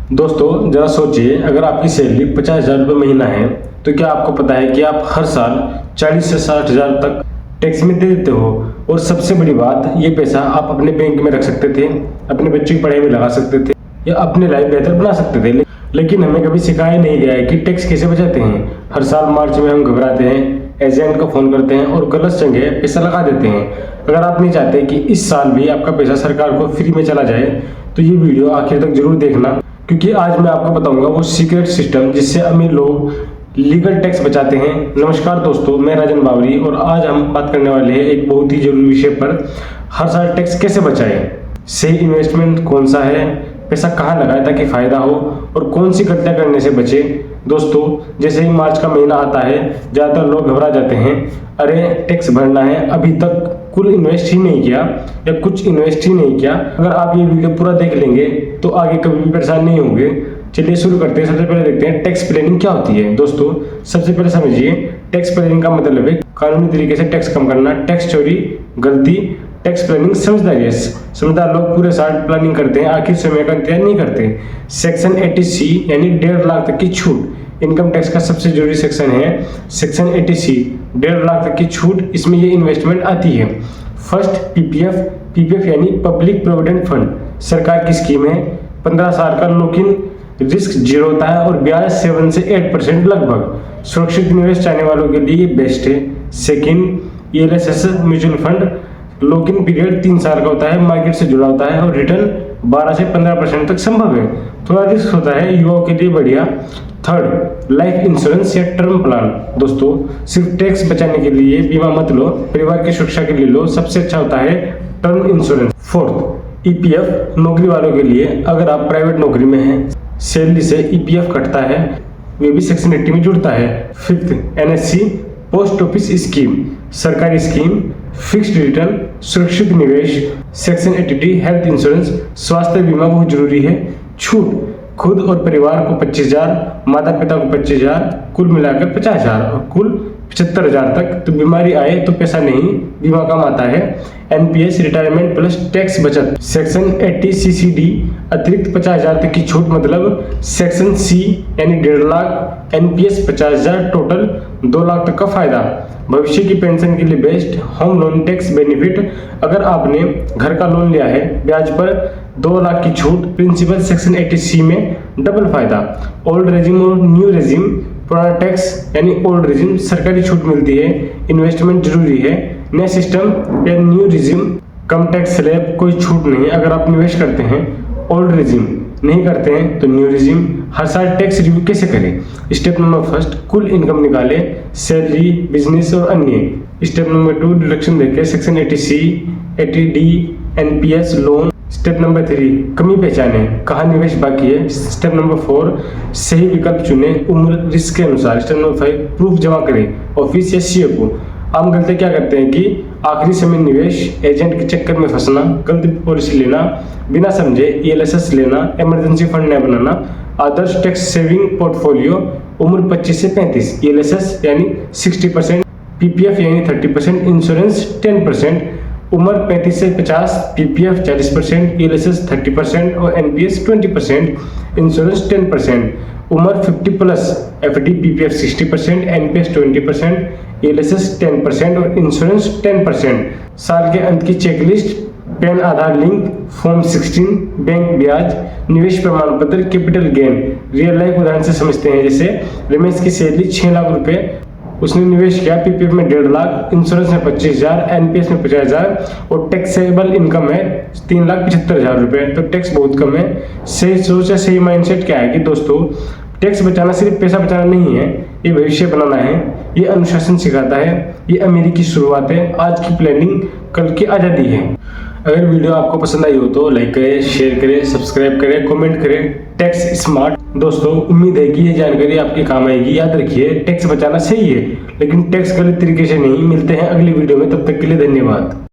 दोस्तों जरा सोचिए, अगर आपकी सैलरी 50,000 रुपये महीना है तो क्या आपको पता है कि आप हर साल 40 से 60,000 तक टैक्स में दे देते हो। और सबसे बड़ी बात, ये पैसा आप अपने बैंक में रख सकते थे, अपने बच्चों की पढ़ाई में लगा सकते थे या अपनी लाइफ बेहतर बना सकते थे। लेकिन हमें कभी सिखाया नहीं गया है कि टैक्स कैसे बचाते हैं। हर साल मार्च में हम घबराते हैं, एजेंट को फ़ोन करते हैं और गलत जगह पैसा लगा देते हैं। अगर आप नहीं चाहते कि इस साल भी आपका पैसा सरकार को फ्री में चला जाए तो ये वीडियो आखिर तक जरूर देखना, क्योंकि आज मैं आपको बताऊंगा वो सीक्रेट सिस्टम जिससे अमीर लोग लीगल टैक्स बचाते हैं। नमस्कार दोस्तों, मैं राजन बावरी और आज हम बात करने वाले हैं एक बहुत ही जरूरी विषय पर, हर साल टैक्स कैसे बचाएं। सही इन्वेस्टमेंट कौन सा है, पैसा कहाँ लगाए ताकि फायदा हो और कौन सी गलतियां करने से बचे। दोस्तों जैसे ही मार्च का महीना आता है ज़्यादातर लोग घबरा जाते हैं, अरे टैक्स भरना है, अभी तक कुल इन्वेस्ट ही नहीं किया या कुछ इन्वेस्ट ही नहीं किया। अगर आप ये वीडियो पूरा देख लेंगे तो आगे कभी भी परेशान नहीं होंगे। चलिए शुरू करते हैं। सबसे पहले देखते हैं टैक्स प्लानिंग क्या होती है। दोस्तों सबसे पहले समझिए, टैक्स प्लानिंग का मतलब है कानूनी तरीके से टैक्स कम करना। टैक्स चोरी, गलती, टैक्स प्लानिंग समझदारी है। समझदार लोग पूरे साल प्लानिंग करते हैं, आखिर समय का इंतजार नहीं करते। सेक्शन 80C यानी 1.5 लाख तक की छूट इनकम टैक्स का सबसे जरूरी सेक्शन है। सेक्शन 80C 1.5 लाख तक की छूट, इसमें ये इन्वेस्टमेंट आती है। फर्स्ट पीपीएफ यानी पब्लिक प्रोविडेंट फंड, सरकार की स्कीम है। 15 साल का लॉक इन, रिस्क जीरो होता है और ब्याज 7 से 8% लगभग। सुरक्षित निवेश चाहने वालों के लिए बेस्ट है। Second ELSS mutual fund, lock in period 3 साल का होता है, मार्केट से जुड़ा होता है और रिटर्न 12 से 15% तक संभव है। थोड़ा रिस्क होता है, युवाओं के लिए बढ़िया। थर्ड लाइफ इंश्योरेंस या टर्म प्लान। दोस्तों सिर्फ टैक्स बचाने के लिए बीमा मत लो, परिवार की सुरक्षा के लिए लो, सबसे अच्छा होता है टर्म इंश्योरेंस। फोर्थ EPF नौकरी वालों के लिए, अगर आप प्राइवेट नौकरी में हैं, सैलरी से EPF कटता है, वे भी सेक्शन 80 में जुड़ता है। Fifth NSC post office scheme, सरकारी स्कीम, फिक्स्ड रिटर्न, सुरक्षित निवेश। सेक्शन 80D हेल्थ इंश्योरेंस, स्वास्थ्य बीमा बहुत जरूरी है। छूट खुद और परिवार को 25,000, माता पिता को 25,000, कुल मिलाकर 50,000 और कुल 75,000 तक। तो बीमारी आए तो पैसा नहीं, बीमा कम आता है। NPS रिटायरमेंट प्लस टैक्स बचत। सेक्शन 80CCD अतिरिक्त 50,000 तक की छूट, मतलब सेक्शन C यानी 1.5 लाख, NPS 50,000, टोटल 2 लाख तक का फायदा। भविष्य की पेंशन के लिए best. Home loan tax benefit, अगर आपने घर का लोन लिया है, ब्याज पर 2 लाख की छूट। प्रिंसिपल सेक्शन 80C में डबल फायदा। ओल्ड रेजिम और न्यू रेजिम, पुराना टैक्स यानी ओल्ड रेजिम सरकारी छूट मिलती है, इन्वेस्टमेंट जरूरी है। नया सिस्टम या न्यू रेजिम कम टैक्स स्लैब, कोई छूट नहीं अगर आप निवेश करते हैं। ओल्ड रेजिम नहीं करते हैं तो न्यू रेजिम। हर साल टैक्स रिव्यू कैसे करें। स्टेप नंबर फर्स्ट, कुल इनकम निकालें, सैलरी, बिजनेस और अन्य। स्टेप नंबर 2, डिडक्शन देखें, section 80C, 80D, NPS, loan. Step number 3, कमी पहचाने, कहाँ निवेश बाकी है। स्टेप नंबर 4, सही विकल्प चुने, उम्र रिस्क के अनुसार। स्टेप नंबर 5, प्रूफ जमा करें, ऑफिस या CA को। आम गलती क्या करते हैं कि आखिरी समय निवेश, एजेंट के चक्कर में फंसना, गलत पॉलिसी लेना, बिना समझे ELSS लेना, इमरजेंसी फंड न बनाना। आदर्श टैक्स सेविंग पोर्टफोलियो, उम्र 25 से 35, ELSS यानी 60%, PPF यानी 30%, इंश्योरेंस 10%। उम्र 35 से 50, PPF 40%, ELSS 30% और NPS 20%, इंश्योरेंस 10%। उम्र 50 plus, FD PPF 60%, NPS 20%, ELSS 10% और इंश्योरेंस 10%। साल के अंत की चेकलिस्ट, पैन आधार लिंक, फॉर्म 16, बैंक ब्याज, निवेश प्रमाण पत्र, कैपिटल गेन। रियल लाइफ उदाहरण से समझते हैं, जैसे रमेश की सैलरी 6 लाख रुपए, उसने निवेश किया PPF में 1.5 लाख, इंश्योरेंस में 25,000, NPS में 50,000 और टैक्सेबल इनकम है 3,75,000 रुपए। तो टैक्स बहुत कम है। सही सोच या सही माइंडसेट क्या है कि दोस्तों टैक्स बचाना सिर्फ पैसा बचाना नहीं है, ये भविष्य बनाना है, ये अनुशासन सिखाता है, ये अमीरी की शुरुआत है, आज की प्लानिंग कल की आज़ादी है। अगर वीडियो आपको पसंद आई हो तो लाइक करें, शेयर करें, सब्सक्राइब करें, कमेंट करें। Tax smart. दोस्तों उम्मीद है कि ये जानकारी आपके काम आएगी। याद रखिए टैक्स बचाना सही है, लेकिन टैक्स गलत तरीके से नहीं। मिलते हैं अगली वीडियो में, तब तक के लिए धन्यवाद।